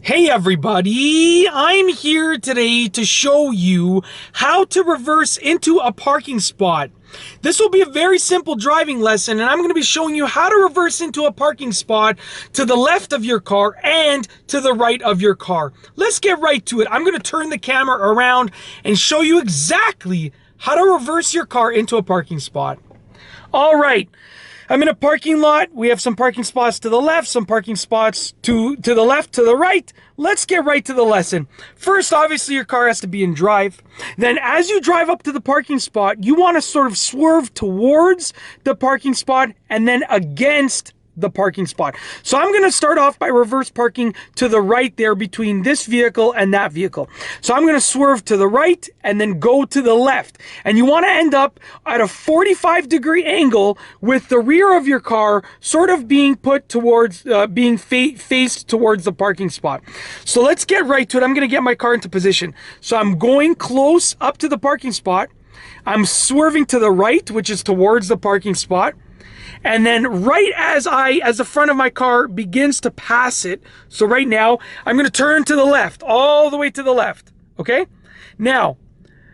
Hey everybody, I'm here today to show you how to reverse into a parking spot. This will be a very simple driving lesson, and I'm going to be showing you how to reverse into a parking spot to the left of your car and to the right of your car. Let's get right to it. I'm going to turn the camera around and show you exactly how to reverse your car into a parking spot. All right. I'm in a parking lot. We have some parking spots to the left, some parking spots to the left, to the right. Let's get right to the lesson. First, obviously, your car has to be in drive. Then as you drive up to the parking spot, you want to sort of swerve towards the parking spot and then against the parking spot. So I'm going to start off by reverse parking to the right there between this vehicle and that vehicle. So I'm going to swerve to the right and then go to the left. And you want to end up at a 45-degree angle with the rear of your car sort of being put towards, faced towards the parking spot. So let's get right to it. I'm going to get my car into position. So I'm going close up to the parking spot. I'm swerving to the right, which is towards the parking spot. And then right as the front of my car begins to pass it, so right now, I'm going to turn to the left, all the way to the left, okay? Now,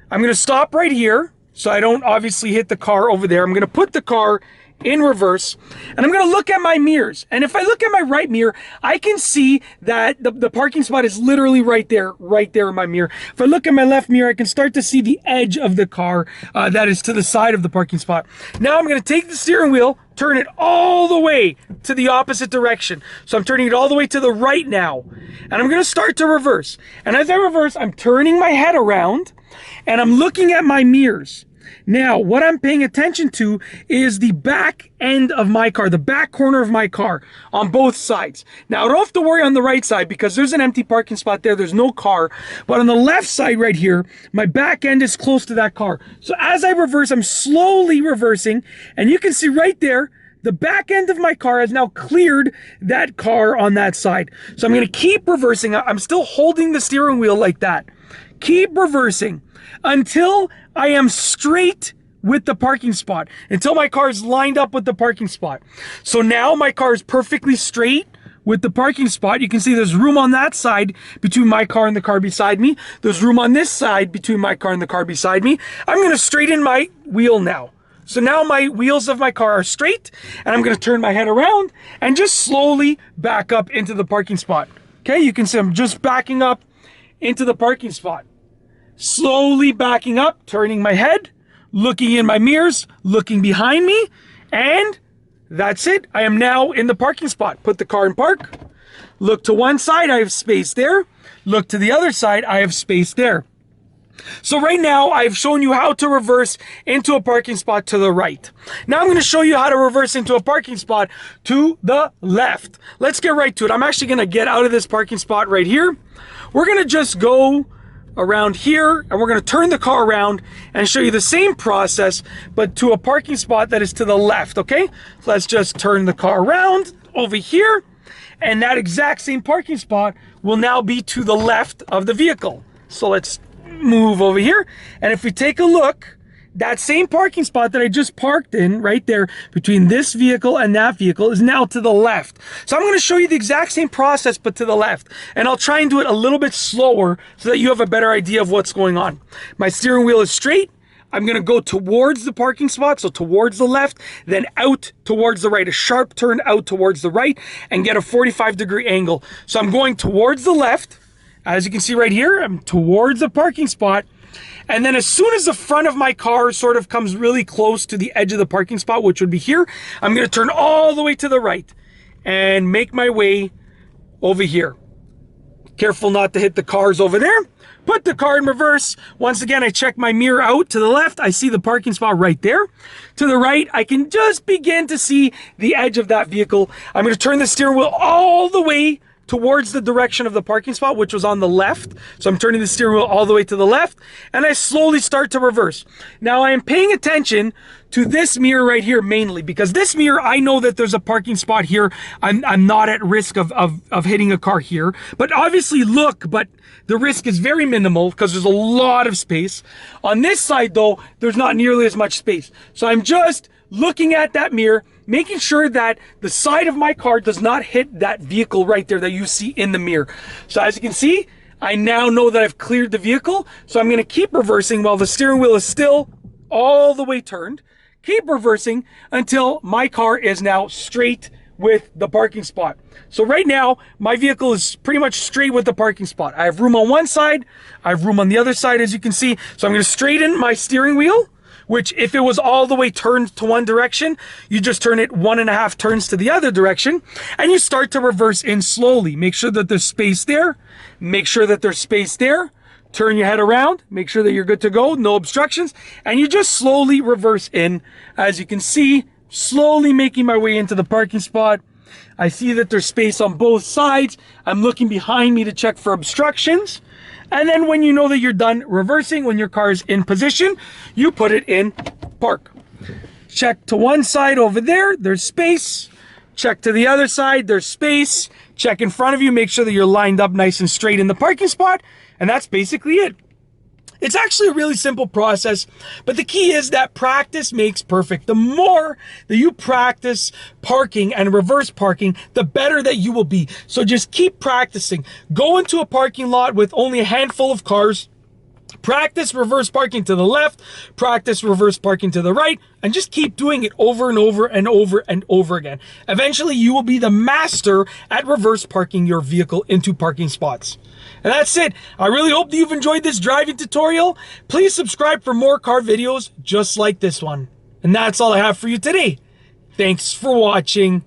I'm going to stop right here, so I don't obviously hit the car over there. I'm going to put the car in reverse, and I'm going to look at my mirrors. And if I look at my right mirror, I can see that the parking spot is literally right there in my mirror. If I look at my left mirror, I can start to see the edge of the car that is to the side of the parking spot. Now I'm going to take the steering wheel, turn it all the way to the opposite direction. So I'm turning it all the way to the right now. And I'm going to start to reverse. And as I reverse, I'm turning my head around and I'm looking at my mirrors. Now, what I'm paying attention to is the back end of my car, the back corner of my car on both sides. Now, I don't have to worry on the right side because there's an empty parking spot there. There's no car. But on the left side right here, my back end is close to that car. So as I reverse, I'm slowly reversing. And you can see right there, the back end of my car has now cleared that car on that side. So I'm going to keep reversing. I'm still holding the steering wheel like that. Keep reversing until I am straight with the parking spot, until my car is lined up with the parking spot. So now my car is perfectly straight with the parking spot. You can see there's room on that side between my car and the car beside me. There's room on this side between my car and the car beside me. I'm going to straighten my wheel now. So now my wheels of my car are straight, and I'm going to turn my head around and just slowly back up into the parking spot. Okay, you can see I'm just backing up into the parking spot. Slowly backing up, turning my head, looking in my mirrors, looking behind me, and that's it. I am now in the parking spot. Put the car in park. Look to one side, I have space there. Look to the other side, I have space there. So right now, I've shown you how to reverse into a parking spot to the right. Now I'm going to show you how to reverse into a parking spot to the left. Let's get right to it. I'm actually going to get out of this parking spot right here. We're going to just go around here, and we're going to turn the car around and show you the same process, but to a parking spot that is to the left, okay? So let's just turn the car around over here, and that exact same parking spot will now be to the left of the vehicle. So let's move over here, and if we take a look, that same parking spot that I just parked in right there between this vehicle and that vehicle is now to the left. So I'm going to show you the exact same process but to the left, and I'll try and do it a little bit slower so that you have a better idea of what's going on. My steering wheel is straight. I'm going to go towards the parking spot, so towards the left, then out towards the right, a sharp turn out towards the right, and get a 45-degree angle. So I'm going towards the left. As you can see right here, I'm towards the parking spot. And then as soon as the front of my car sort of comes really close to the edge of the parking spot, which would be here, I'm going to turn all the way to the right and make my way over here. Careful not to hit the cars over there. Put the car in reverse. Once again, I check my mirror out to the left. I see the parking spot right there. To the right, I can just begin to see the edge of that vehicle. I'm going to turn the steering wheel all the way towards the direction of the parking spot, which was on the left. So I'm turning the steering wheel all the way to the left, and I slowly start to reverse. Now I am paying attention to this mirror right here mainly, because this mirror, I know that there's a parking spot here. I'm not at risk of hitting a car here, but obviously look, but the risk is very minimal because there's a lot of space. On this side though, there's not nearly as much space. So I'm just looking at that mirror, making sure that the side of my car does not hit that vehicle right there that you see in the mirror. So as you can see, I now know that I've cleared the vehicle. So I'm going to keep reversing while the steering wheel is still all the way turned. Keep reversing until my car is now straight with the parking spot. So right now, my vehicle is pretty much straight with the parking spot. I have room on one side, I have room on the other side, as you can see. So I'm going to straighten my steering wheel, which if it was all the way turned to one direction, you just turn it 1.5 turns to the other direction, and you start to reverse in slowly. Make sure that there's space there. Make sure that there's space there. Turn your head around, make sure that you're good to go, no obstructions, and you just slowly reverse in. As you can see, slowly making my way into the parking spot. I see that there's space on both sides. I'm looking behind me to check for obstructions. And then when you know that you're done reversing, when your car is in position, you put it in park. Check to one side over there, there's space. Check to the other side, there's space. Check in front of you, make sure that you're lined up nice and straight in the parking spot. And that's basically it. It's actually a really simple process, but the key is that practice makes perfect. The more that you practice parking and reverse parking, the better that you will be. So just keep practicing. Go into a parking lot with only a handful of cars. Practice reverse parking to the left, practice reverse parking to the right, and just keep doing it over and over and over and over again. Eventually, you will be the master at reverse parking your vehicle into parking spots. And that's it. I really hope that you've enjoyed this driving tutorial. Please subscribe for more car videos just like this one. And that's all I have for you today. Thanks for watching.